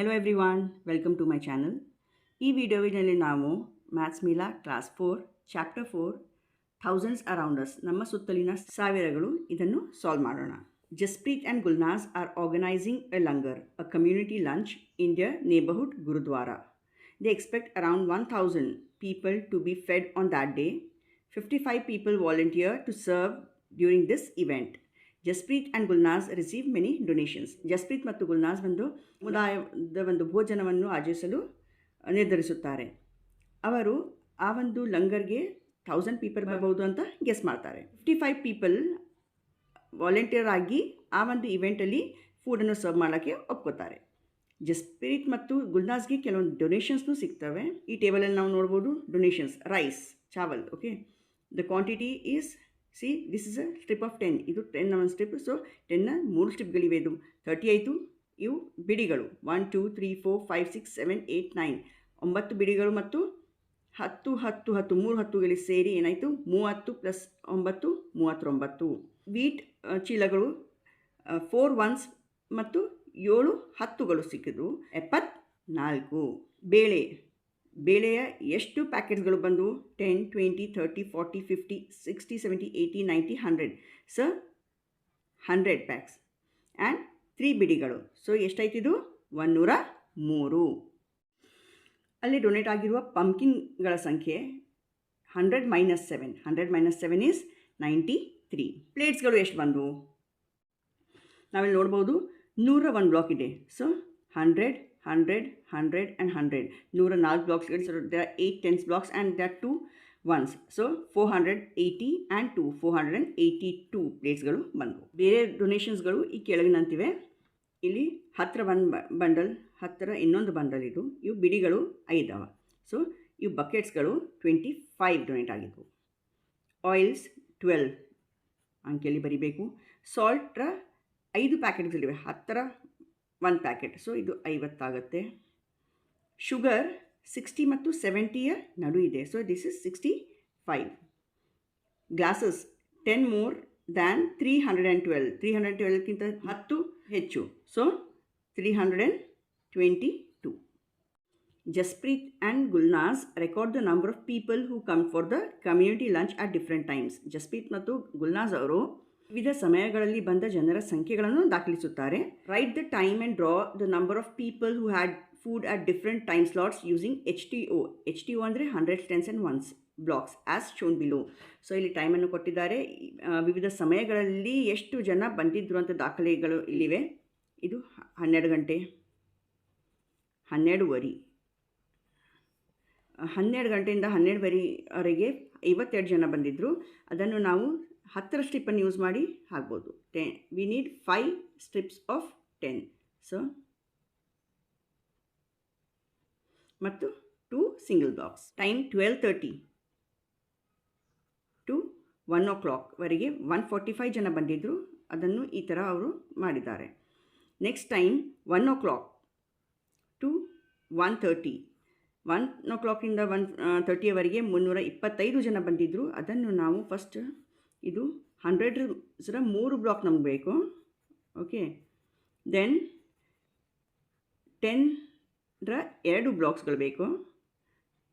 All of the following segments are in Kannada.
Hello everyone, welcome to my channel. ಈ ವಿಡಿಯೋವಿನಲ್ಲಿ ನಾವು maths Mela class 4 chapter 4 thousands around us, ನಮ್ಮ ಸುತ್ತಲಿನ ಸಾವಿರಗಳು, ಇದನ್ನು ಸಾಲ್ವ್ ಮಾಡೋಣ. Jaspreet and Gulnaz are organising a langar, a community lunch in their neighborhood gurdwara. They expect around 1,000 people to be fed on that day. 55 people volunteer to serve during this event. Jaspreet and Gulnaz receive many donations. Jaspreet ಮತ್ತು ಗುಲ್ನಾಸ್ ಸಮುದಾಯದ ಒಂದು ಭೋಜನವನ್ನು ಆಚರಿಸಲು ನಿರ್ಧರಿಸುತ್ತಾರೆ. ಅವರು ಆ ಒಂದು ಲಂಗರ್ಗೆ 1000 ಪೀಪಲ್ ಬರಬಹುದು ಅಂತ ಗೆಸ್ ಮಾಡ್ತಾರೆ. 55 ಪೀಪಲ್ ವಾಲಂಟಿಯರ್ ಆಗಿ ಆ ಒಂದು ಇವೆಂಟಲ್ಲಿ ಫುಡನ್ನು ಸರ್ವ್ ಮಾಡೋಕ್ಕೆ ಒಪ್ಕೋತಾರೆ. ಜಸ್ಪ್ರೀತ್ ಮತ್ತು ಗುಲ್ನಾಸ್ಗೆ ಕೆಲವೊಂದು ಡೊನೇಷನ್ಸ್ನೂ ಸಿಗ್ತವೆ. ಈ ಟೇಬಲಲ್ಲಿ ನಾವು ನೋಡ್ಬೋದು ಡೊನೇಷನ್ಸ್. ರೈಸ್, ಚಾವಲ್, okay. The quantity is this is a strip of 10. ಇದು 10 ಒಂದು ಸ್ಟ್ರಿಪ್. ಸೊ 10ನ 3 ಸ್ಟ್ರಿಪ್ಗಳಿವೆ. ಇದು 30 ಆಯಿತು. ಇವು ಬಿಡಿಗಳು 1 2 3 4 5 6 7 8 9 9 ಬಿಡಿಗಳು ಮತ್ತು 10 10 10 3 10ಗಳಿಗೆ ಸೇರಿ ಏನಾಯಿತು 30 ಪ್ಲಸ್ 9 39. ವೀಟ್ ಚೀಲಗಳು 4 ones ಮತ್ತು 7 10ಗಳು ಸಿಕ್ಕಿದ್ವು. 74. ಬೇಳೆಯ ಎಷ್ಟು ಪ್ಯಾಕೆಟ್ಸ್ಗಳು ಬಂದವು? 10 20 30 40 50 60 70 80 90 100. ಸೊ 100 ಪ್ಯಾಕ್ಸ್ ಆ್ಯಂಡ್ 3 ಬಿಡಿಗಳು. ಸೊ ಎಷ್ಟಾಯ್ತಿದು? 103. ಅಲ್ಲಿ ಡೊನೇಟ್ ಆಗಿರುವ ಪಂಪ್ಕಿನ್ಗಳ ಸಂಖ್ಯೆ 100 - 7. 100 - 7 ಈಸ್ 93. ಪ್ಲೇಟ್ಸ್ಗಳು ಎಷ್ಟು ಬಂದವು? ನಾವಿಲ್ಲಿ ನೋಡ್ಬೋದು 101 ಬ್ಲಾಕ್ ಇದೆ. So 100 100 100 and 100. 104 ಬ್ಲಾಕ್ಸ್ಗಳು. So there are 8 tens blocks and there are 2 ones. So 480 and 2 482 ಪ್ಲೇಟ್ಸ್ಗಳು ಬಂದವು. ಬೇರೆ ಡೊನೇಷನ್ಸ್ಗಳು ಈ ಕೆಳಗಿನಂತಿವೆ. ಇಲ್ಲಿ 10 ಒಂದು ಬಂಡಲ್, 10 ಇನ್ನೊಂದು ಬಂಡಲ್. ಇವು ಬಿಡಿಗಳು 5 ಅವ. ಸೊ ಇವು ಬಕೆಟ್ಸ್ಗಳು 25 ಡೊನೇಟ್ ಆಗಿದ್ವು. ಆಯಿಲ್ಸ್ 12 ಅಂಕೆಯಲ್ಲಿ ಬರಿಬೇಕು. ಸಾಲ್ಟ್ರ 5 ಪ್ಯಾಕೆಟ್ಗಳಿವೆ. 10 1 ಪ್ಯಾಕೆಟ್. ಸೊ ಇದು 50 ಆಗುತ್ತೆ. ಶುಗರ್ 60 ಮತ್ತು 70ಯ ನಡು ಇದೆ. So this is 65. Glasses 10 more than 312. 312ಕ್ಕಿಂತ 10 ಹೆಚ್ಚು. So 322. Jaspreet and Gulnaz record the number of people who come for the community lunch at different times. Jaspreet ಮತ್ತು ಗುಲ್ನಾಸ್ ಅವರು ವಿವಿಧ ಸಮಯಗಳಲ್ಲಿ ಬಂದ ಜನರ ಸಂಖ್ಯೆಗಳನ್ನು ದಾಖಲಿಸುತ್ತಾರೆ. Write the time and draw the number of people who had food at different time slots using HTO. HTO ಅಂದರೆ 100 tens and ones blocks as shown below. So ಇಲ್ಲಿ ಟೈಮನ್ನು ಕೊಟ್ಟಿದ್ದಾರೆ. ವಿವಿಧ ಸಮಯಗಳಲ್ಲಿ ಎಷ್ಟು ಜನ ಬಂದಿದ್ದರು ಅಂತ ದಾಖಲೆಗಳು ಇಲ್ಲಿವೆ. ಇದು 12 ಗಂಟೆ, 12:30. 12 ಗಂಟೆಯಿಂದ 12:30ವರೆಗೆ 52 ಜನ ಬಂದಿದ್ದರು. ಅದನ್ನು ನಾವು 10 ಸ್ಟ್ರಿಪ್ಪನ್ನು ಯೂಸ್ ಮಾಡಿ ಹಾಕ್ಬೋದು. We need 5 strips of 10. So ಮತ್ತು 2 single blocks. Time 12:30 to 1 o'clock ವರೆಗೆ 145 ಜನ ಬಂದಿದ್ದರು. ಅದನ್ನು ಈ ಥರ ಅವರು ಮಾಡಿದ್ದಾರೆ. Next time 1 o'clock to 1:30. 1 o'clockಯಿಂದ 1:30ವರೆಗೆ 325 ಜನ ಬಂದಿದ್ದರು. ಅದನ್ನು ನಾವು ಫಸ್ಟ್ ಇದು 100 3 ಬ್ಲಾಕ್ ನಮ್ಗೆ ಬೇಕು. ಓಕೆ. ದೆನ್ 10ರ 2 ಬ್ಲಾಕ್ಸ್ಗಳು ಬೇಕು.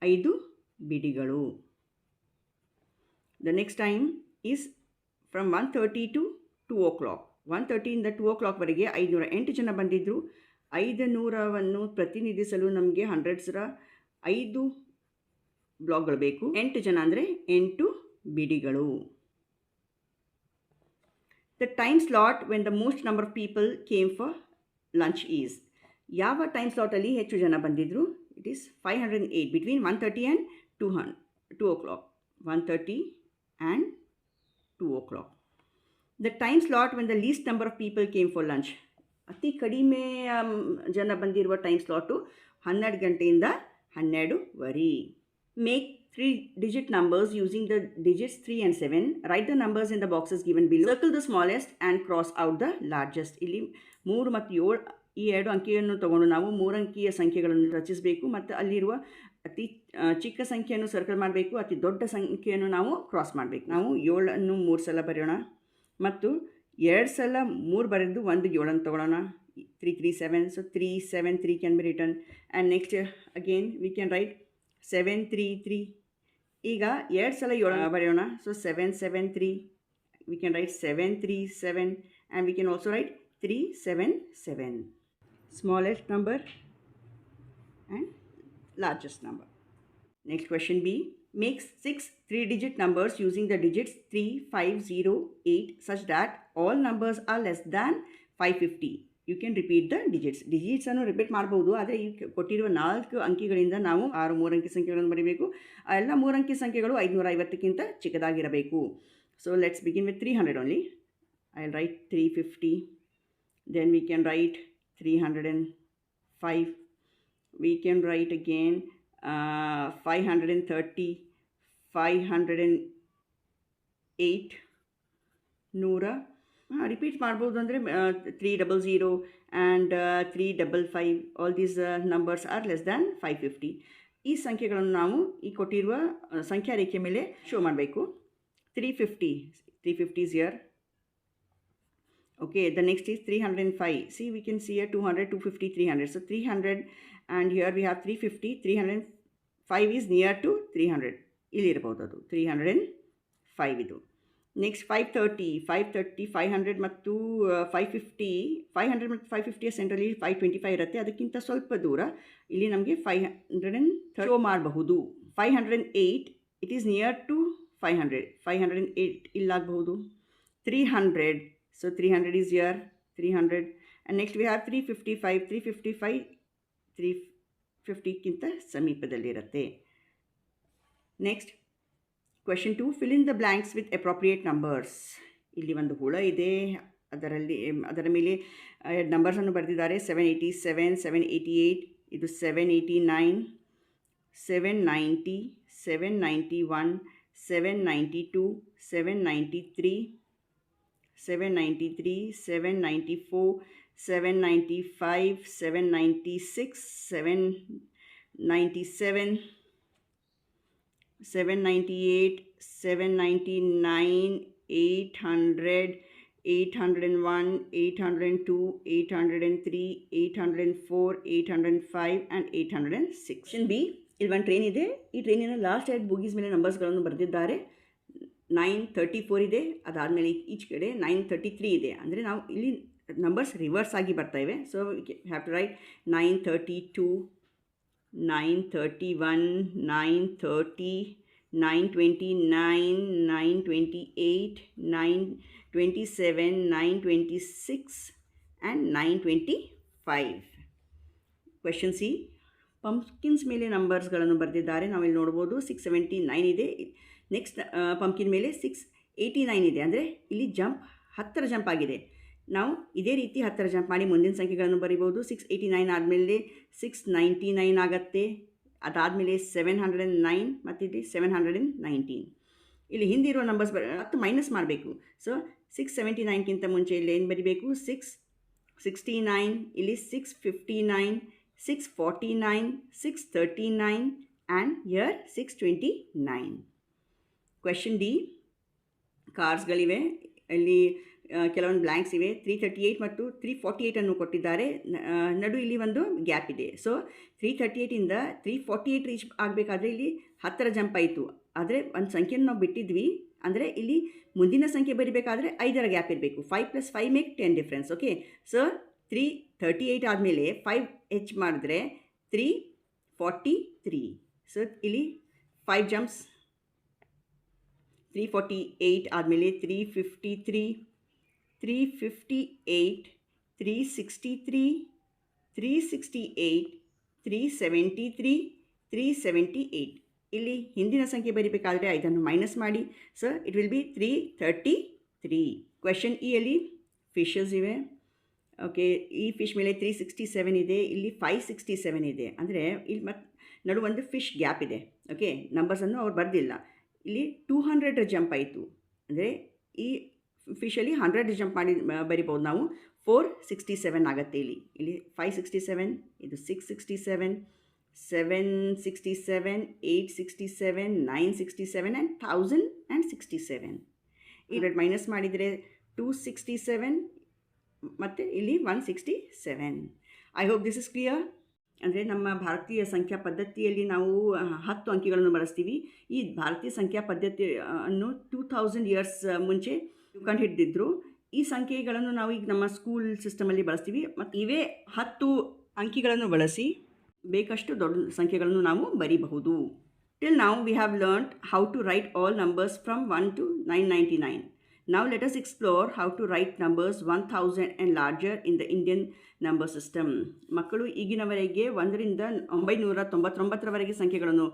5 ಬಿಡಿಗಳು. The next time is from 1:30 to 2 o'clock. 1:30ಇಂದ 2 o'clockವರೆಗೆ 508 ಜನ ಬಂದಿದ್ದರು. 500ವನ್ನು ಪ್ರತಿನಿಧಿಸಲು ನಮಗೆ 100ರ 5 ಬ್ಲಾಕ್ಗಳು ಬೇಕು. 8 ಜನ ಅಂದರೆ 8 ಬಿಡಿಗಳು. The time slot when the most number of people came for lunch is. ಯಾವ ಟೈಮ್ ಸ್ಲಾಟಲ್ಲಿ ಹೆಚ್ಚು ಜನ ಬಂದಿದ್ದರು? It is 508 between 1:30 and 2 o'clock. 1:30 and 2 o'clock. The time slot when the least number of people came for lunch. ಅತಿ ಕಡಿಮೆ ಜನ ಬಂದಿರುವ ಟೈಮ್ ಸ್ಲಾಟು 12 ಗಂಟೆಯಿಂದ 12:30. Make 3-digit numbers using the digits 3 and 7. Write the numbers in the boxes given below. Circle the smallest and cross out the largest. ಇಲ್ಲಿ 3 ಮತ್ತು 7 ಈ 2 ಅಂಕಿಯನ್ನು ತಗೊಂಡು ನಾವು 3 ಅಂಕಿಯ ಸಂಖ್ಯೆಗಳನ್ನು ರಚಿಸಬೇಕು ಮತ್ತು ಅಲ್ಲಿರುವ ಅತಿ ಚಿಕ್ಕ ಸಂಖ್ಯೆಯನ್ನು ಸರ್ಕಲ್ ಮಾಡಬೇಕು. ಅತಿ ದೊಡ್ಡ ಸಂಖ್ಯೆಯನ್ನು ನಾವು ಕ್ರಾಸ್ ಮಾಡಬೇಕು. ನಾವು 7ಅನ್ನು 3 ಸಲ ಬರೆಯೋಣ ಮತ್ತು 2 ಸಲ 3 ಬರೆದು 1 7 ತಗೊಳ್ಳೋಣ. 337, so 373 can be written. And next again we can write 733. ಈಗ 2 ಸಲ 7 ಬರೆಯೋಣ. So 773, we can write 737, and we can also write 377. Smallest number and largest number. Next question B. Make 6 3-digit numbers using the digits 3, 5, 0, 8 such that all numbers are less than 550. You can repeat the digits. Digits ಅನ್ನು ರಿಪೀಟ್ ಮಾಡ್ಬೋದು, ಆದರೆ ಈ ಕೊಟ್ಟಿರುವ 4 ಅಂಕಿಗಳಿಂದ ನಾವು 6 3 ಅಂಕಿ ಸಂಖ್ಯೆಗಳನ್ನು ಬರೀಬೇಕು. ಆ ಎಲ್ಲ 3 ಅಂಕಿ ಸಂಖ್ಯೆಗಳು 550ಕ್ಕಿಂತ ಚಿಕ್ಕದಾಗಿರಬೇಕು. So let's begin with 300 only. I'll write 350. Then we can write 305. We can write again 530, 508, 100. Repeat ಮಾಡ್ಬೋದು ಅಂದರೆ 300 and 355. All these numbers are less than 550. ಈ ಸಂಖ್ಯೆಗಳನ್ನು ನಾವು ಈ ಕೊಟ್ಟಿರುವ ಸಂಖ್ಯಾ ರೇಖೆ ಮೇಲೆ ಶೋ ಮಾಡಬೇಕು. 350 is here. Okay, the next is 305. See, we can see here 200, 250, 300. So 300, and here we have 350. 305 is near to 300. ಇಲ್ಲಿ ಇರಬಹುದು ಅದು 305 ಇದು. ನೆಕ್ಸ್ಟ್ 530, 500 ಮತ್ತು 550. 500 ಮತ್ತು 550ಯ ಸೆಂಟ್ರಲ್ಲಿ 525 ಇರುತ್ತೆ. ಅದಕ್ಕಿಂತ ಸ್ವಲ್ಪ ದೂರ ಇಲ್ಲಿ ನಮಗೆ 530 ಶೋ ಮಾಡಬಹುದು. 508, ಇಟ್ ಈಸ್ ನಿಯರ್ ಟು 500. 508 ಇಲ್ಲಾಗಬಹುದು. 300, so 300 is here. 300, and next we have 355. 350ಕ್ಕಿಂತ ಸಮೀಪದಲ್ಲಿರುತ್ತೆ. Next question 2. Fill in the blanks with appropriate numbers. ಇಲ್ಲಿ ಒಂದು ಹುಳ ಇದೆ, ಅದರ ಮೇಲೆ ನಂಬರ್ಸನ್ನು ಬರೆದಿದ್ದಾರೆ. 787, 788, ಇದು 789, 790, 791, 792, 793, 794, 795, 796, 797, 798, 799, 800, 801, 802, 803, 804, 805 and 806. Question B. ಇಲ್ಲಿ ಒಂದು ಟ್ರೈನ್ ಇದೆ. ಈ ಟ್ರೈನಿನ ಲಾಸ್ಟ್ 2 ಬೋಗೀಸ್ ಮೇಲೆ ನಂಬರ್ಸ್ಗಳನ್ನು ಬರೆದಿದ್ದಾರೆ. 934 ಇದೆ, ಅದಾದಮೇಲೆ ಈಚ್ ಕಡೆ 933 ಇದೆ. ಅಂದರೆ ನಾವು ಇಲ್ಲಿ ನಂಬರ್ಸ್ ರಿವರ್ಸ್ ಆಗಿ ಬರ್ತಾ ಇವೆ. So we have to write 932, 931, 930, 929, 928, 927, 926 and 925. Question C. ಪಂಪ್ಕಿನ್ಸ್ ಮೇಲೆ ನಂಬರ್ಸ್ಗಳನ್ನು ಬರೆದಿದ್ದಾರೆ. ನಾವಿಲ್ಲಿ ನೋಡ್ಬೋದು 679 ಇದೆ. ನೆಕ್ಸ್ಟ್ ಪಂಪ್ಕಿನ್ ಮೇಲೆ 689 ಇದೆ. ಅಂದರೆ ಇಲ್ಲಿ ಜಂಪ್ 10 ಜಂಪ್ ಆಗಿದೆ. ನಾವು ಇದೇ ರೀತಿ 10 ಜಂಪ್ ಮಾಡಿ ಮುಂದಿನ ಸಂಖ್ಯೆಗಳನ್ನು ಬರಿಬೋದು. 689 ಆದಮೇಲೆ 699 ಆಗುತ್ತೆ. ಅದಾದಮೇಲೆ 709 ಮತ್ತು ಇಲ್ಲಿ 719. ಇಲ್ಲಿ ಹಿಂದಿರುವ ನಂಬರ್ಸ್ 10 ಮೈನಸ್ ಮಾಡಬೇಕು. ಸೊ 679ಕ್ಕಿಂತ ಮುಂಚೆ ಇಲ್ಲಿ ಏನು ಬರಿಬೇಕು? 669, ಇಲ್ಲಿ 659, 649, 639 and here 629. Question D. ಕಾರ್ಸ್ಗಳಿವೆ. ಇಲ್ಲಿ ಕೆಲವೊಂದು ಬ್ಲ್ಯಾಂಕ್ಸ್ ಇವೆ. 338 ಮತ್ತು 348 ಅನ್ನು ಕೊಟ್ಟಿದ್ದಾರೆ. ನಡು ಇಲ್ಲಿ ಒಂದು ಗ್ಯಾಪ್ ಇದೆ. ಸೊ 338ಇಂದ 348 ರೀಚ್ ಆಗಬೇಕಾದ್ರೆ ಇಲ್ಲಿ 10 ಜಂಪ್ ಆಯಿತು. ಆದರೆ ಒಂದು ಸಂಖ್ಯೆಯನ್ನು ನಾವು ಬಿಟ್ಟಿದ್ವಿ. ಅಂದರೆ ಇಲ್ಲಿ ಮುಂದಿನ ಸಂಖ್ಯೆ ಬರಿಬೇಕಾದ್ರೆ 5 ಗ್ಯಾಪ್ ಇರಬೇಕು. 5 + 5 ಮೇಕ್ 10 ಡಿಫ್ರೆನ್ಸ್. ಓಕೆ, ಸೊ 338 ಆದಮೇಲೆ 5 ಹೆಚ್ಚು ಮಾಡಿದ್ರೆ 343. ಸೊ ಇಲ್ಲಿ 5 ಜಂಪ್ಸ್. 348 ಆದಮೇಲೆ 353, 358, 363, 368, 373, 378. ಇಲ್ಲಿ ಹಿಂದಿನ ಸಂಖ್ಯೆ ಬರಿಬೇಕಾದರೆ 5 ಮೈನಸ್ ಮಾಡಿ. So it will B 333. Question E ಅಲ್ಲಿ ಫಿಶಸ್ ಇವೆ. ಓಕೆ, ಈ ಫಿಶ್ ಮೇಲೆ 367 ಇದೆ, ಇಲ್ಲಿ 567 ಇದೆ. ಅಂದರೆ ಇಲ್ಲಿ ನಡು ಒಂದು ಫಿಶ್ ಗ್ಯಾಪ್ ಇದೆ. ಓಕೆ, ನಂಬರ್ಸನ್ನು ಅವ್ರು ಬರೆದಿಲ್ಲ. ಇಲ್ಲಿ 200 ಜಂಪ್ ಆಯಿತು. ಅಂದರೆ ಈ ಫಿಶಲ್ಲಿ 100 ಜಂಪ್ ಮಾಡಿ ಬರಿಬೋದು ನಾವು. 467 ಆಗುತ್ತೆ. ಇಲ್ಲಿ 567, ಇದು 667, 767, 867, 967 ಆ್ಯಂಡ್ 1067. ಇವೆರಡು ಮೈನಸ್ ಮಾಡಿದರೆ 267, ಮತ್ತು ಇಲ್ಲಿ 167. I hope this is clear. ಅಂದರೆ ನಮ್ಮ ಭಾರತೀಯ ಸಂಖ್ಯಾ ಪದ್ಧತಿಯಲ್ಲಿ ನಾವು 10 ಅಂಕಿಗಳನ್ನು ಬಳಸ್ತೀವಿ. ಈ ಭಾರತೀಯ ಸಂಖ್ಯಾ ಪದ್ಧತಿ ಅನ್ನು 2000 ಇಯರ್ಸ್ ಮುಂಚೆ ಕಂಡು ಹಿಡಿದಿದ್ರು. ಈ ಸಂಖ್ಯೆಗಳನ್ನು ನಾವು ಈಗ ನಮ್ಮ ಸ್ಕೂಲ್ ಸಿಸ್ಟಮಲ್ಲಿ ಬಳಸ್ತೀವಿ. ಮತ್ತು ಇವೇ 10 ಅಂಕಿಗಳನ್ನು ಬಳಸಿ ಬೇಕಷ್ಟು ದೊಡ್ಡ ಸಂಖ್ಯೆಗಳನ್ನು ನಾವು ಬರೀಬಹುದು. Till now we have learned how to write all numbers from 1 to 999. Now let us explore how to write numbers 1000 and larger in the Indian number system. ಮಕ್ಕಳು ಈಗಿನವರೆಗೆ 1ರಿಂದ 999ರವರೆಗೆ ಸಂಖ್ಯೆಗಳನ್ನು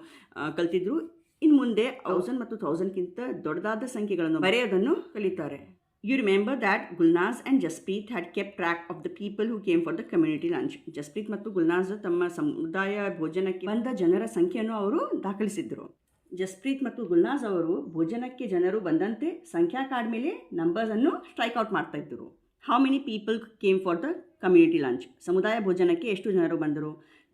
ಕಲಿತಿದ್ರು. ಇನ್ನು ಮುಂದೆ 1000 ಮತ್ತು 1000ಕ್ಕಿಂತ ದೊಡ್ಡದಾದ ಸಂಖ್ಯೆಗಳನ್ನು ಬರೆಯೋದನ್ನು ಕಲಿತಾರೆ. You remember that Gulnaz and Jaspreet had kept track of the people who came for the community lunch. Jasprit ಮತ್ತು ಗುಲ್ನಾಜ್ ತಮ್ಮ ಸಮುದಾಯ ಭೋಜನಕ್ಕೆ ಬಂದ ಜನರ ಸಂಖ್ಯೆಯನ್ನು ಅವರು ದಾಖಲಿಸಿದ್ದರು. ಜಸ್ಪ್ರೀತ್ ಮತ್ತು ಗುಲ್ನಾಜ್ ಅವರು ಭೋಜನಕ್ಕೆ ಜನರು ಬಂದಂತೆ ಸಂಖ್ಯಾ ಕಾರ್ಡ್ ಮೇಲೆ ನಂಬರ್ಸನ್ನು ಸ್ಟ್ರೈಕ್ಔಟ್ ಮಾಡ್ತಾ ಇದ್ದರು. How many people came for the community lunch? ಸಮುದಾಯ ಭೋಜನಕ್ಕೆ ಎಷ್ಟು ಜನರು ಬಂದರು?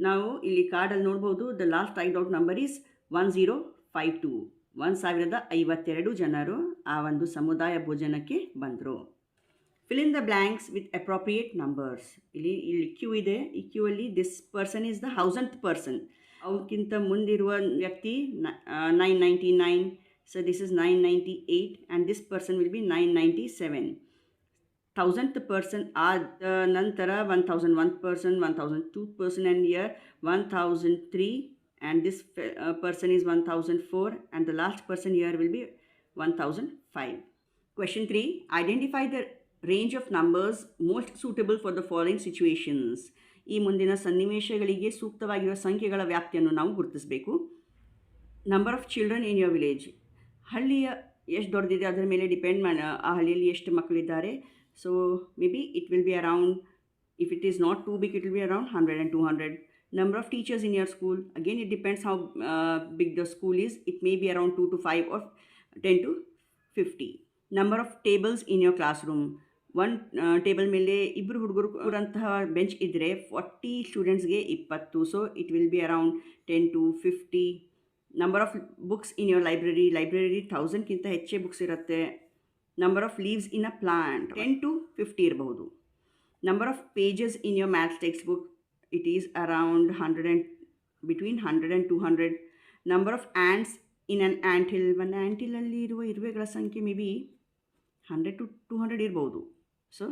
ನಾವು ಇಲ್ಲಿ ಕಾರ್ಡಲ್ಲಿ ನೋಡ್ಬೋದು. The last striked number is 1052. 1052 ಜನರು ಆ ಒಂದು ಸಮುದಾಯ ಭೋಜನಕ್ಕೆ ಬಂದರು. Fill in the blanks with appropriate numbers. ಇಲ್ಲಿ ಕ್ಯೂ ಇದೆ. ಈ ಕ್ಯೂ ಅಲ್ಲಿ this person is the 1000th person. ಅವಕ್ಕಿಂತ ಮುಂದಿರುವ ವ್ಯಕ್ತಿ 999. So this is 998 and this person will be 997. 1000th person ಆದ ನಂತರ 1001 person, 1002 person and year 1003. And this person is 1004 and the last person here will be 1005. Question 3. Identify the range of numbers most suitable for the following situations. ಈ ಮುಂದಿನ ಸನ್ನಿವೇಶಗಳಿಗೆ ಸೂಕ್ತವಾಗಿರುವ ಸಂಖ್ಯೆಗಳ ವ್ಯಾಪ್ತಿಯನ್ನು ನಾವು ಗುರುತಿಸಬೇಕು. Number of children in your village. ಹಳ್ಳಿಯ ಎಷ್ಟು ದೊಡ್ಡದಿದೆ ಅದರ ಮೇಲೆ ಡಿಪೆಂಡ್ ಆ ಹಳ್ಳಿಯಲ್ಲಿ ಎಷ್ಟು ಮಕ್ಕಳಿದ್ದಾರೆ. So may be it will be around, if it is not too big, it will be around 100 and 200. Number of teachers in your school, again it depends how big the school is. It may be around 2 to 5 or 10 to 50. Number of tables in your classroom. One table ಮೇಲೆ ಇಬ್ಬರು ಹುಡುಗರು ಕೂರಂತಹ ಬೆಂಚ್ ಇದ್ದರೆ 40 ಸ್ಟೂಡೆಂಟ್ಸ್ಗೆ 20. So it will be around 10 to 50. Number of books in your library. 1000ಕ್ಕಿಂತ ಹೆಚ್ಚೇ ಬುಕ್ಸ್ ಇರುತ್ತೆ. Number of leaves in a plant 10 to 50 ಇರಬಹುದು. Number of pages in your maths text book, it is around 100 and between 100 and 200. Number of ants in an ant hill. ಒಂದು ant hill ಅಲ್ಲಿ ಇರುವ ಇರುವೆಗಳ ಸಂಖ್ಯೆ ಮೇ ಬಿ 100 to 200 ಇರಬಹುದು. So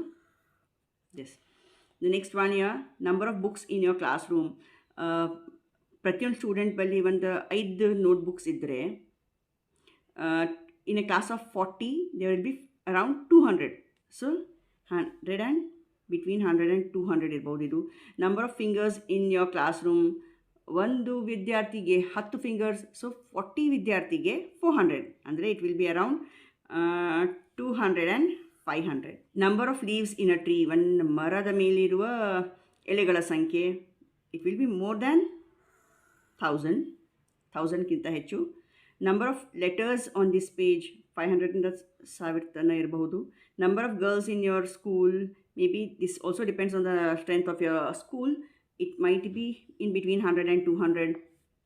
this the next one year number of books in your class room. ಪ್ರತಿಯೊಂದು ಸ್ಟೂಡೆಂಟ್ ಬಳಿ ಒಂದು 5 ನೋಟ್ಬುಕ್ಸ್ ಇದ್ದರೆ in a class of 40 there will be around 200. So 100 and between 100 and 200 ಇರ್ಬೋದು. ಇದು number of fingers in your class room. ಒಂದು ವಿದ್ಯಾರ್ಥಿಗೆ 10 ಫಿಂಗರ್ಸ್. ಸೊ 40 ವಿದ್ಯಾರ್ಥಿಗೆ 400. ಅಂದರೆ it will be around 200 and 500. Number of leaves in a tree. ಒಂದು ಮರದ ಮೇಲಿರುವ ಎಲೆಗಳ ಸಂಖ್ಯೆ, it will be more than 1000ಕ್ಕಿಂತ ಹೆಚ್ಚು. Number of letters on this page 500ಇಂದ 1000 ತನಕ ಇರಬಹುದು. Number of girls in your school, maybe this also depends on the strength of your school. It might be in between 100 and 200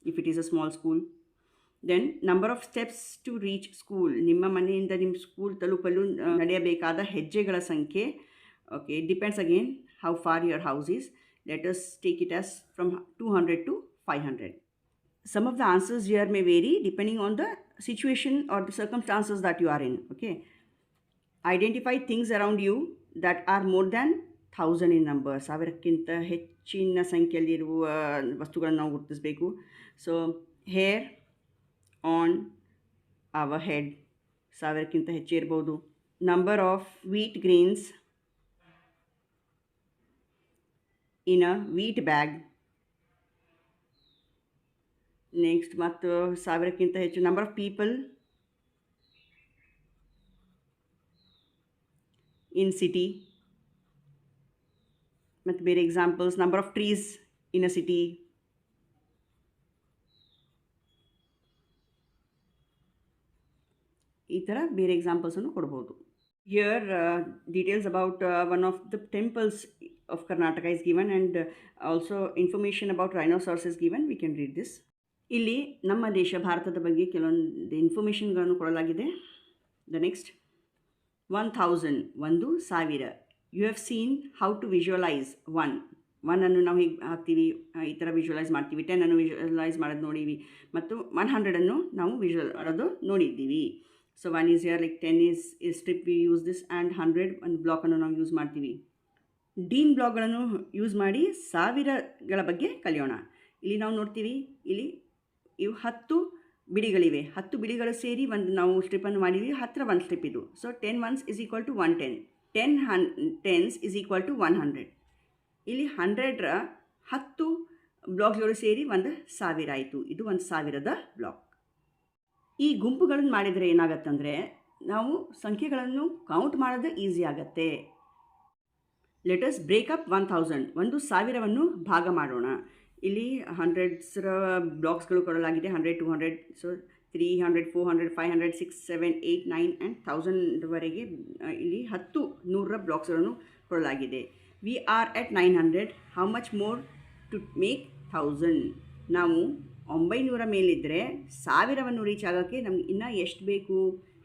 if it is a small school. Then number of steps to reach school. ನಿಮ್ಮ ಮನೆಯಿಂದ ನಿಮ್ಮ ಸ್ಕೂಲ್ ತಲುಪಲು ನಡೆಯಬೇಕಾದ ಹೆಜ್ಜೆಗಳ ಸಂಖ್ಯೆ. Okay, it depends again how far your house is. Let us take it as from 200 to 500. Some of the answers here may vary depending on the situation or the circumstances that you are in. Okay, identify things around you that are more than 1000 in number. 1000ಕ್ಕಿಂತ ಹೆಚ್ಚಿನ ಸಂಖ್ಯೆಯಲ್ಲಿರುವ ವಸ್ತುಗಳನ್ನು ನಾವು ಗುರುತಿಸಬೇಕು. So hair on our head 1000ಕ್ಕಿಂತ ಹೆಚ್ಚು ಇರ್ಬೋದು. Number of wheat grains in a wheat bag. Next ಮತ್ತು 1000ಕ್ಕಿಂತ ಹೆಚ್ಚು. Number of people in city. ಮತ್ತು ಬೇರೆ examples, number of trees in a city. ಈ ಥರ ಬೇರೆ ಎಕ್ಸಾಂಪಲ್ಸನ್ನು ಕೊಡ್ಬೋದು. Here details about one of the temples of Karnataka is given and also information about dinosaurs is given. We can read this. ಇಲ್ಲಿ ನಮ್ಮ ದೇಶ ಭಾರತದ ಬಗ್ಗೆ ಕೆಲವೊಂದು ಇನ್ಫಾರ್ಮೇಷನ್ಗಳನ್ನು ಕೊಡಲಾಗಿದೆ. The next 1000 1000. You have seen how to visualise ಒನ್ನನ್ನು ನಾವು ಹೀಗೆ ಹಾಕ್ತೀವಿ, ಈ ಥರ ವಿಜುವಲೈಸ್ ಮಾಡ್ತೀವಿ. 10 ವಿಜುವಲೈಸ್ ಮಾಡೋದು ನೋಡೀವಿ, ಮತ್ತು 100 ನಾವು ವಿಜುವಲ್ ಮಾಡೋದು ನೋಡಿದ್ದೀವಿ. So 1 is here, like 10 is strip we use this, and 100 ಒಂದು ಬ್ಲಾಕನ್ನು ನಾವು ಯೂಸ್ ಮಾಡ್ತೀವಿ. ಡೀನ್ ಬ್ಲಾಕ್ಗಳನ್ನು ಯೂಸ್ ಮಾಡಿ ಸಾವಿರಗಳ ಬಗ್ಗೆ ಕಲಿಯೋಣ. ಇಲ್ಲಿ ನಾವು ನೋಡ್ತೀವಿ, ಇಲ್ಲಿ ಇವು 10 ಬಿಡಿಗಳಿವೆ. 10 ಬಿಡಿಗಳು ಸೇರಿ ಒಂದು ನಾವು ಸ್ಟ್ರಿಪ್ಪನ್ನು ಮಾಡಿದ್ವಿ. ಹತ್ತಿರ ಒಂದು ಸ್ಟ್ರಿಪ್ ಇದು. So 10 ones is equal to 110. 10 tens is equal to 100. ಇಲ್ಲಿ 100ರ 10 ಬ್ಲಾಕ್ಗಳು ಸೇರಿ ಒಂದು 1000 ಆಯಿತು. ಇದು 1000ದ ಬ್ಲಾಕ್. ಈ ಗುಂಪುಗಳನ್ನು ಮಾಡಿದರೆ ಏನಾಗತ್ತಂದರೆ ನಾವು ಸಂಖ್ಯೆಗಳನ್ನು ಕೌಂಟ್ ಮಾಡೋದು ಈಸಿ ಆಗುತ್ತೆ. Let us break up 1000. 1000ವನ್ನು ಭಾಗ ಮಾಡೋಣ. ಇಲ್ಲಿ 100ರ ಬ್ಲಾಕ್ಸ್ಗಳು ಕೊಡಲಾಗಿದೆ. 100, 200, ಸೊ 300, 400, 500, 6, 7, 8, 9 ಆ್ಯಂಡ್ 1000ವರೆಗೆ ಇಲ್ಲಿ 10 100ರ ಬ್ಲಾಕ್ಸ್ಗಳನ್ನು ಕೊಡಲಾಗಿದೆ. We are at 900. How much more to make 1000? ನಾವು 900 ಮೇಲಿದ್ದರೆ 1000ವನ್ನು ರೀಚ್ ಆಗೋಕ್ಕೆ ನಮ್ಗೆ ಇನ್ನೂ ಎಷ್ಟು ಬೇಕು?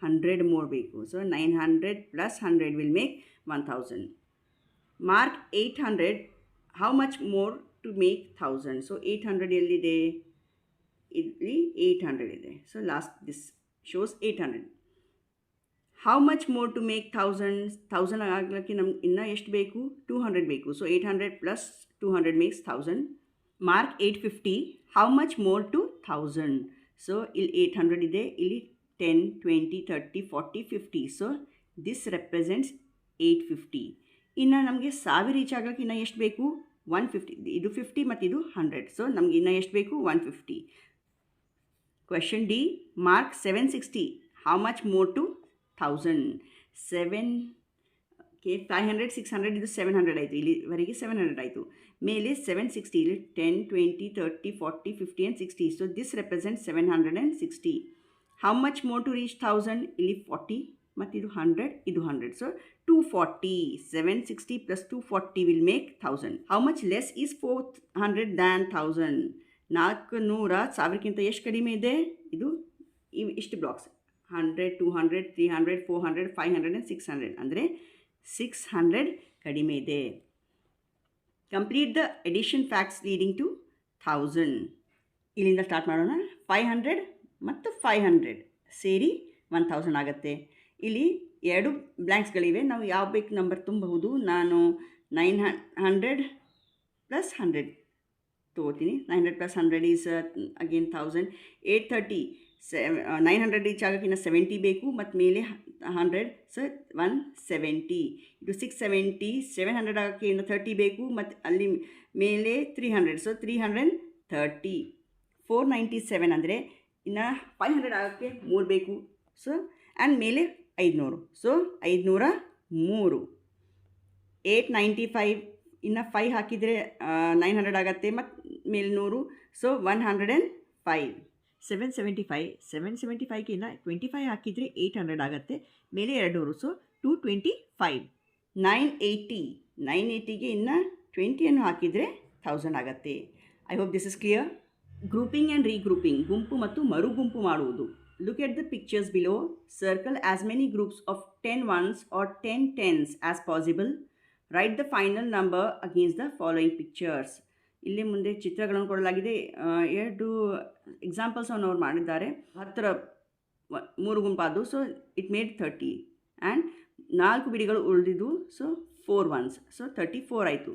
100 ಮೋರ್ ಬೇಕು. So 900 + 100 will make 1000. Mark 800. How much more to make 1000? So 800 ಎಲ್ಲಿದೆ? ಇಲ್ಲಿ 800 ಇದೆ. So last this shows 800. How much more to make 1000? 1000 ಆಗಲಿಕ್ಕೆ ನಮ್ಗೆ ಇನ್ನೂ ಎಷ್ಟು ಬೇಕು? 200 ಬೇಕು. So 800 + 200 makes 1000. Mark 850. How much more to 1000? So ಇಲ್ಲಿ 800 ಇದೆ. ಇಲ್ಲಿ 10, 20, 30, 40, 50. So this represents 850. ಇನ್ನು ನಮಗೆ 1000 ರೀಚ್ ಆಗಲಿಕ್ಕೆ ಇನ್ನೂ ಎಷ್ಟು ಬೇಕು? 150. ಇದು 50 ಮತ್ತು ಇದು 100. ಸೊ ನಮ್ಗೆ ಇನ್ನೂ ಎಷ್ಟು ಬೇಕು? 150. Question D. Mark 760. How much more to 1000? 7 500, 600, ಇದು 700 ಆಯಿತು. ಇಲ್ಲಿವರೆಗೆ 700 ಆಯಿತು. ಮೇಲೆ 760. ಇಲ್ಲಿ 10, 20, 30, 40, 50 and 60. So this represent 760. How much more to reach 1000? ಇಲ್ಲಿ 40 ಮತ್ತು ಇದು 100, ಇದು 100. So 240. 760 + 240 will make 1000. How much less is 400 than 1000? 400 1000ಕ್ಕಿಂತ ಎಷ್ಟು ಕಡಿಮೆ ಇದೆ? ಇದು ಇಷ್ಟು ಬ್ಲಾಕ್ಸ್ 100, 200, 300, 400, 500 ಆ್ಯಂಡ್ 600. ಅಂದರೆ 600 ಕಡಿಮೆ ಇದೆ. Complete the addition facts leading to 1000. ಇಲ್ಲಿಂದ ಸ್ಟಾರ್ಟ್ ಮಾಡೋಣ. 500 ಮತ್ತು 500 ಸೇರಿ 1000 ಆಗುತ್ತೆ. ಇಲ್ಲಿ 2 ಬ್ಲ್ಯಾಂಕ್ಸ್ಗಳಿವೆ. ನಾವು ಯಾವ ಬೇಕು ನಂಬರ್ ತುಂಬಬಹುದು. ನಾನು 900 + 100 ತೊಗೋತೀನಿ. 900 + 100 ಈಸ್ ಅಗೇನ್ 1000. 830. 900 ರೀಚ್ ಆಗೋಕ್ಕಿಂತ 70 ಬೇಕು ಮತ್ತು ಮೇಲೆ 100. ಸೊ 170. ಇದು 670. 700 ಆಗೋಕ್ಕೆ ಇನ್ನು 30 ಬೇಕು ಮತ್ತು ಅಲ್ಲಿ ಮೇಲೆ 300. ಸೊ 330. 497 ಅಂದರೆ ಇನ್ನು 500 ಆಗೋಕ್ಕೆ 3 ಬೇಕು. ಸೊ ಆ್ಯಂಡ್ ಮೇಲೆ 500. ಸೊ 503. 895. ಇನ್ನು 5 ಹಾಕಿದರೆ 900 ಆಗುತ್ತೆ ಮತ್ತು ಮೇಲೆ 100. ಸೊ 105. 775. 775ಗೆ ಇನ್ನು 25 ಹಾಕಿದರೆ 800 ಆಗುತ್ತೆ. ಮೇಲೆ 200. ಸೊ 225. 980. 980ಗೆ ಇನ್ನು 20ಯನ್ನು ಹಾಕಿದರೆ 1000 ಆಗುತ್ತೆ. I hope this is clear. Grouping and regrouping. ಗುಂಪು ಮತ್ತು ಮರುಗುಂಪು ಮಾಡುವುದು. Look at the pictures below. Circle as many groups of 10 ones or 10 tens as possible. Write the final number against the following pictures. ಇಲ್ಲಿ ಮುಂದೆ ಚಿತ್ರಗಳನ್ನು ಕೊಡಲಾಗಿದೆ. 2 ಎಕ್ಸಾಂಪಲ್ಸ್ ಅವ್ರು ಮಾಡಿದ್ದಾರೆ. 10 3 ಗುಂಪಾದವು. ಸೊ ಇಟ್ ಮೇಡ್ 30 ಆ್ಯಂಡ್ 4 ಬಿಡಿಗಳು ಉಳಿದಿದ್ದು. So 4 ones. ಸೊ 34 ಆಯಿತು.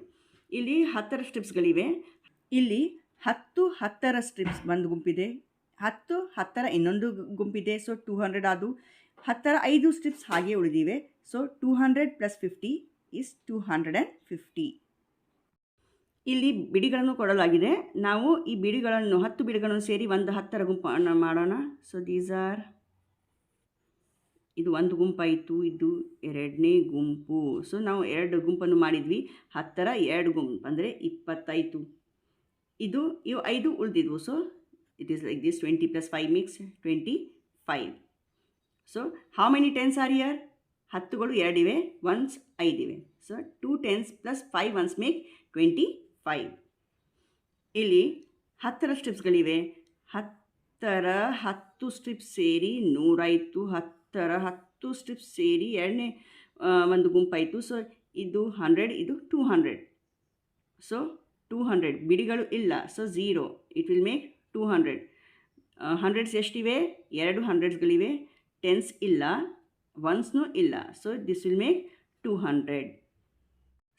ಇಲ್ಲಿ 10 ಸ್ಟ್ರಿಪ್ಸ್ಗಳಿವೆ. ಇಲ್ಲಿ 10 ಸ್ಟ್ರಿಪ್ಸ್ ಒಂದು ಗುಂಪಿದೆ. 10 ಇನ್ನೊಂದು ಗುಂಪಿದೆ. ಸೊ 200 ಆದವು. 5 ಸ್ಟ್ರಿಪ್ಸ್ ಹಾಗೆ ಉಳಿದಿವೆ. So 200 + 50 is 250. ಇಲ್ಲಿ ಬಿಡಿಗಳನ್ನು ಕೊಡಲಾಗಿದೆ. ನಾವು ಈ ಬಿಡಿಗಳನ್ನು 10 ಬಿಡಿಗಳನ್ನು ಸೇರಿ ಒಂದು 10ರ ಗುಂಪನ್ನು ಮಾಡೋಣ. ಸೊ ದೀಸ್ ಆರ್, ಇದು ಒಂದು ಗುಂಪಾಯಿತು, ಇದು 2ನೇ ಗುಂಪು. ಸೊ ನಾವು 2 ಗುಂಪನ್ನು ಮಾಡಿದ್ವಿ. 10ರ 2 ಗುಂಪು ಅಂದರೆ 20 ಆಯಿತು. ಇವು 5 ಉಳಿದಿದ್ವು. So it is like this. 20 + 5 makes 25. So how many tens are here? 10ಗಳು 2 ಇವೆ, ones 5 ಇವೆ. So 2 tens + 5 ones make 25. ಇಲ್ಲಿ 10ರ ಸ್ಟ್ರಿಪ್ಸ್ಗಳಿವೆ. 10ರ 10 ಸ್ಟ್ರಿಪ್ಸ್ ಸೇರಿ 100 ಆಯಿತು. 10ರ 10 ಸ್ಟ್ರಿಪ್ಸ್ ಸೇರಿ 2ನೇ ಒಂದು ಗುಂಪಾಯಿತು. ಸೊ ಇದು 100, ಇದು 200. ಸೊ 200 ಬಿಡಿಗಳು ಇಲ್ಲ, so 0. It will make 200. Hundreds ಎಷ್ಟಿವೆ? 2 ಹಂಡ್ರೆಡ್ಸ್ಗಳಿವೆ. ಟೆನ್ಸ್ ಇಲ್ಲ, ಒನ್ಸ್ನೂ ಇಲ್ಲ. So this will make 200.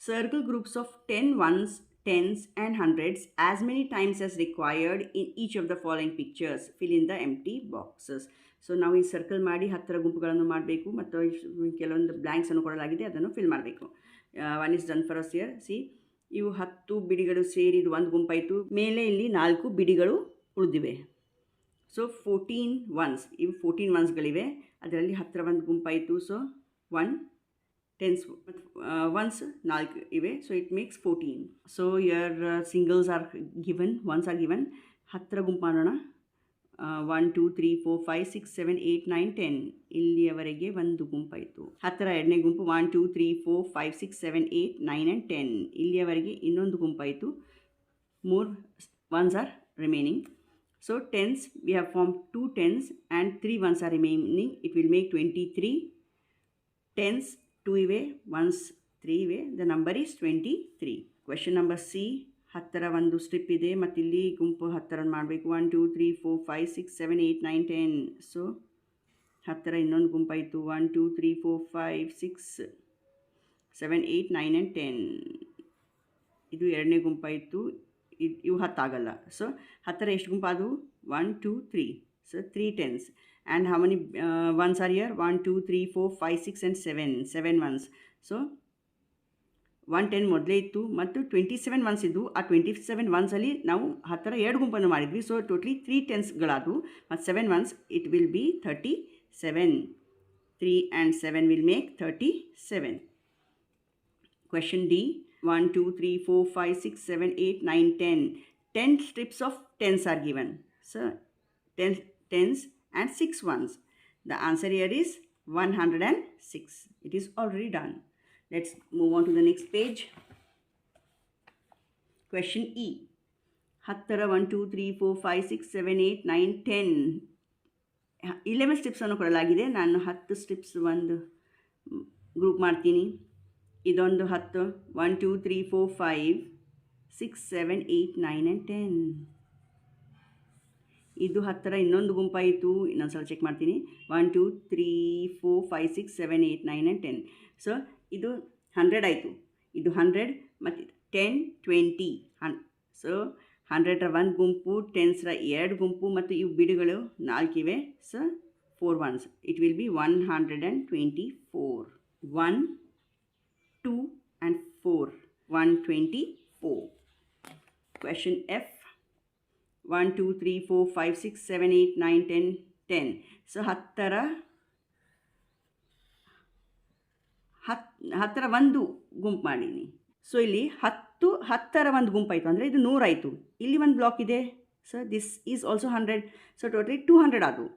Circle groups of 10 ones, tens and hundreds as many times as required in each of the following pictures. Fill in the empty boxes. So ನಾವು ಈ ಸರ್ಕಲ್ ಮಾಡಿ 10 ಗುಂಪುಗಳನ್ನು ಮಾಡಬೇಕು ಮತ್ತು ಕೆಲವೊಂದು ಬ್ಲ್ಯಾಂಕ್ಸನ್ನು ಕೊಡಲಾಗಿದೆ, ಅದನ್ನು ಫಿಲ್ ಮಾಡಬೇಕು. One is done for us here. C, ಇವು 10 ಬಿಡಿಗಳು ಸೇರಿದು ಒಂದು ಗುಂಪಾಯಿತು. ಮೇಲೆ ಇಲ್ಲಿ 4 ಬಿಡಿಗಳು ಉಳಿದಿವೆ. ಸೊ 14 ಒನ್ಸ್, ಇವು 14 ಒನ್ಸ್ಗಳಿವೆ. ಅದರಲ್ಲಿ 10 ಒಂದು ಗುಂಪಾಯಿತು. ಸೊ 1 ಟೆನ್ಸ್ ಮತ್ತು ಒನ್ಸ್ 4 ಇವೆ. So it makes 14. So your singles are given, ones are given. 10 ಗುಂಪು ಮಾಡೋಣ. 1 2 3 4 5 6 7 8 9 10. ಇಲ್ಲಿಯವರೆಗೆ ಒಂದು ಗುಂಪಾಯಿತು. 10ರ ಎರಡನೇ ಗುಂಪು 1 2 3 4 5 6 7 8 9 and 10. ಇಲ್ಲಿಯವರೆಗೆ ಇನ್ನೊಂದು ಗುಂಪಾಯಿತು. more ones are remaining. So tens, we have formed 2 tens and 3 ones are remaining. It will make 23. Tens 2 ಇವೆ, ones 3 ಇವೆ. The number is 23. Question number C. 10ರ ಒಂದು ಸ್ಟ್ರಿಪ್ ಇದೆ ಮತ್ತು ಇಲ್ಲಿ ಗುಂಪು 10 ಮಾಡಬೇಕು. 1 2 3 4 5 6 7 8 9 10. ಸೊ 10ರ ಇನ್ನೊಂದು ಗುಂಪಾಯಿತು. 1 2 3 4 5 6 7 8 9 and 10. ಇದು ಎರಡನೇ ಗುಂಪಾಯಿತು. ಇವು 10 ಆಗಲ್ಲ. ಸೊ 10ರ ಎಷ್ಟು ಗುಂಪಾದವು? 1 2 3. So 3 tens. And how many ones are here? 1 2 3 4 5 6 and 7 ones. So 110 ಮೊದಲೇ ಇತ್ತು ಮತ್ತು 27 ಒನ್ಸ್ ಇದ್ದು. ಆ 27 ಒನ್ಸಲ್ಲಿ ನಾವು 10ರ 2 ಗುಂಪನ್ನು ಮಾಡಿದ್ವಿ. ಸೊ ಟೋಟ್ಲಿ 3 ಟೆನ್ಸ್ಗಳಾದವು ಮತ್ತು 7 once. It will B 37. 3 and 7 will make 37. Question D. 1 2 3 4 5 6 7 8 9 10. 10 strips of tens are given. So 10 tens and 6 ones. The answer here is 106. It is already done. Let's move on to the next page. Question E. 10ರ 1 2 3 4 5 6 7 8 9 10. 11 ಸ್ಟ್ರಿಪ್ಸನ್ನು ಕೊಡಲಾಗಿದೆ. ನಾನು 10 ಸ್ಟ್ರಿಪ್ಸ್ ಒಂದು ಗ್ರೂಪ್ ಮಾಡ್ತೀನಿ. ಇದೊಂದು 10. 1 2 3 4 5 6 7 8 9 and 10. ಇದು 10ರ ಇನ್ನೊಂದು ಗುಂಪಾಯಿತು. ಇನ್ನೊಂದು ಸಲ ಚೆಕ್ ಮಾಡ್ತೀನಿ. 1 2 3 4 5 6 7 8 9 and 10. ಸೊ ಇದು 100 ಆಯಿತು. ಇದು 100 ಮತ್ತು 10 20. ಸೊ 100ರ ಒಂದು ಗುಂಪು, 10ಸ್ರ 2 ಗುಂಪು ಮತ್ತು ಇವು ಬಿಡುಗಳು 4 ಇವೆ. So 4 ones. It will be 124. 1 2 and 4. 124. Question F. 1 2 3 4 5 6 7 8 9 10 10. So 10ರ ಒಂದು ಗುಂಪು ಮಾಡೀನಿ. ಸೊ ಇಲ್ಲಿ 10ರ ಒಂದು ಗುಂಪಾಯಿತು ಅಂದರೆ ಇದು 100 ಆಯಿತು. ಇಲ್ಲಿ ಒಂದು ಬ್ಲಾಕ್ ಇದೆ. So this is also 100. So totally 200 ಆದವು.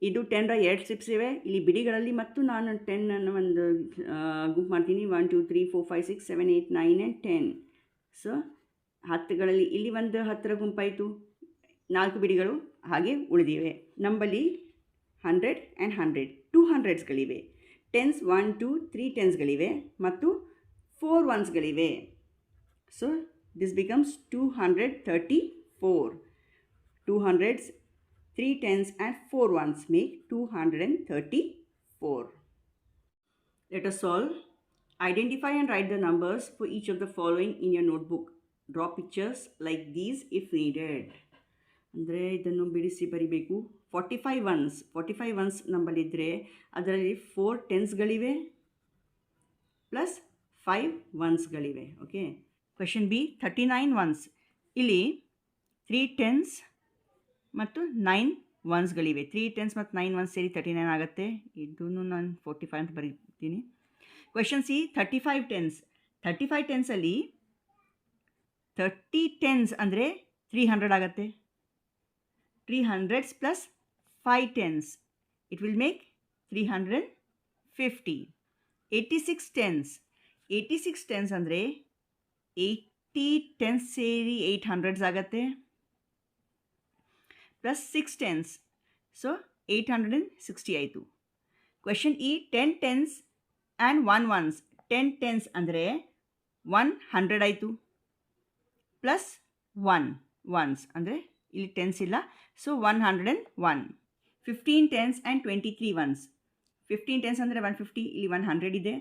ಇದು 10ರ 2 ಸ್ಟ್ರಿಪ್ಸ್ ಇವೆ ಇಲ್ಲಿ ಬಿಡಿಗಳಲ್ಲಿ. ಮತ್ತು ನಾನು 10 ಅನ್ನು ಒಂದು ಗುಂಪು ಮಾಡ್ತೀನಿ. 1 2 3 4 5 6 7 8 9 and 10. ಸೊ 10ಗಳಲ್ಲಿ ಇಲ್ಲಿ ಒಂದು 10ರ ಗುಂಪಾಯಿತು. 4 ಬಿಡಿಗಳು ಹಾಗೆ ಉಳಿದಿವೆ. ನಮ್ಮಲ್ಲಿ 100 and 100 200ಸ್ಗಳಿವೆ. ಟೆನ್ಸ್ 1 2 3 ಟೆನ್ಸ್ಗಳಿವೆ ಮತ್ತು 4 ಒನ್ಸ್ಗಳಿವೆ. So this becomes 234. 200s, 3 tens and 4 ones make 234. Let us solve. Identify and write the numbers for each of the following in your notebook. Draw pictures like these if needed. ಅಂದರೆ ಇದನ್ನು ಬಿಡಿಸಿ ಬರಿಬೇಕು. 45 ones. 45 ones ನಮ್ಮಲ್ಲಿದ್ದರೆ ಅದರಲ್ಲಿ 4 ಟೆನ್ಸ್ಗಳಿವೆ ಪ್ಲಸ್ 5 ಒನ್ಸ್ಗಳಿವೆ. ಓಕೆ. Question B. 39 ones. ಇಲ್ಲಿ 3 ಟೆನ್ಸ್ ಮತ್ತು 9 ಒನ್ಸ್ಗಳಿವೆ. 3 ಟೆನ್ಸ್ ಮತ್ತು 9 ಒನ್ಸ್ ಸೇರಿ 39 ಆಗುತ್ತೆ. ಇದನ್ನು ನಾನು 45 ಅಂತ ಬರೀತೀನಿ. Question C. 35 ಟೆನ್ಸ್. 35 ಟೆನ್ಸಲ್ಲಿ 30 ಟೆನ್ಸ್ ಅಂದರೆ 300 ಆಗುತ್ತೆ. 300s plus 5 tens. It will make 350. 86 tens. 86 tens ಅಂದರೆ 80 ಟೆನ್ಸ್ ಸೇರಿ 800s ಆಗುತ್ತೆ. Plus 6 tense. ಸೊ 860 ಆಯಿತು. Question E. 10 tense and 1 ones. 10 tense ಅಂದರೆ 100 ಆಯಿತು, ಪ್ಲಸ್ 1 ಒನ್ಸ್ ಅಂದರೆ ಇಲ್ಲಿ ಟೆನ್ಸ್ ಇಲ್ಲ, so 101. 15 tense and 23 once. 15 tense ಅಂದರೆ 150, ಇಲ್ಲಿ 100 ಇದೆ.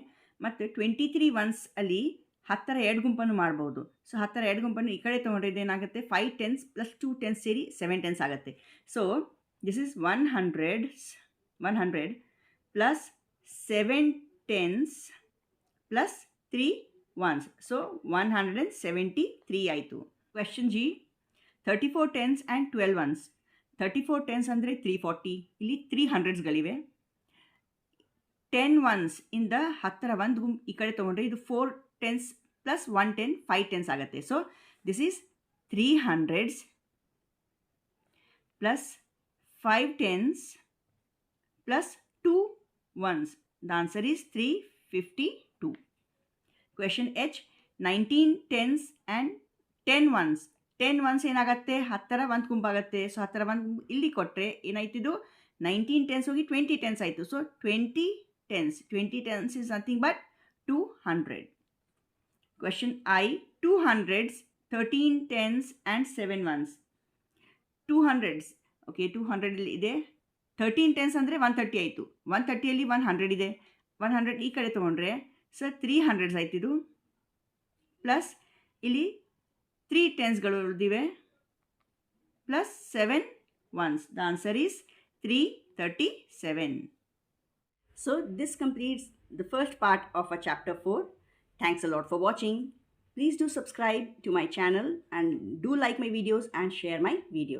ಮತ್ತು 23 ಒನ್ಸ್ ಅಲ್ಲಿ 10ರ 2 ಗುಂಪನ್ನು ಮಾಡ್ಬೋದು. ಸೊ 10ರ 2 ಗುಂಪನ್ನು ಈ ಕಡೆ ತೊಗೊಂಡ್ರೆ ಇದೇನಾಗುತ್ತೆ, 5 ಟೆನ್ಸ್ ಪ್ಲಸ್ 2 ಟೆನ್ಸ್ ಸೇರಿ 7 ಟೆನ್ಸ್ ಆಗುತ್ತೆ. So this is 100 plus 7 tense plus 3 once. So 173 ಆಯಿತು. Question G, 34 tense and 12 once. 34 tense ಅಂದರೆ 340, ಇಲ್ಲಿ 3 ಹಂಡ್ರೆಡ್ಸ್ಗಳಿವೆ. 10 ಒನ್ಸ್ ಇಂದ 10ರ 1 ಗುಂಪು ಈ ಕಡೆ ತೊಗೊಂಡ್ರೆ ಇದು 4 ಟೆನ್ಸ್ ಪ್ಲಸ್ 1 ಟೆನ್ 5 ಟೆನ್ಸ್ ಆಗುತ್ತೆ. So this is 3 hundreds plus 5 tense plus 2 once. The answer is 352. Question H, 19 tense and 10 once. 10 once ಏನಾಗುತ್ತೆ, 10ರ 1 ಗುಂಪಾಗುತ್ತೆ. ಸೊ 10ರ 1 ಗುಂಪು ಇಲ್ಲಿ ಕೊಟ್ಟರೆ ಏನಾಯ್ತಿದ್ದು, 19 ಟೆನ್ಸ್ ಹೋಗಿ 20 ಟೆನ್ಸ್ ಆಯಿತು. So 20 tense is nothing but 200. Question I, 200s, 13 tens and 7 ones. 200s, okay, 200 ಇದೆ. 13 ಟೆನ್ಸ್ ಅಂದರೆ 130 ಆಯಿತು. 130ಅಲ್ಲಿ 100 ಇದೆ. 100 ಈ ಕಡೆ ತೊಗೊಂಡ್ರೆ ಸರ್ 300s ಆಯ್ತಿದು. ಪ್ಲಸ್ ಇಲ್ಲಿ 3 ಟೆನ್ಸ್ಗಳು ಉಳಿದಿವೆ plus 7 once. The answer is 337. So this completes the first part of our chapter 4. Thanks a lot for watching. Please do subscribe to my channel and do like my videos and share my videos.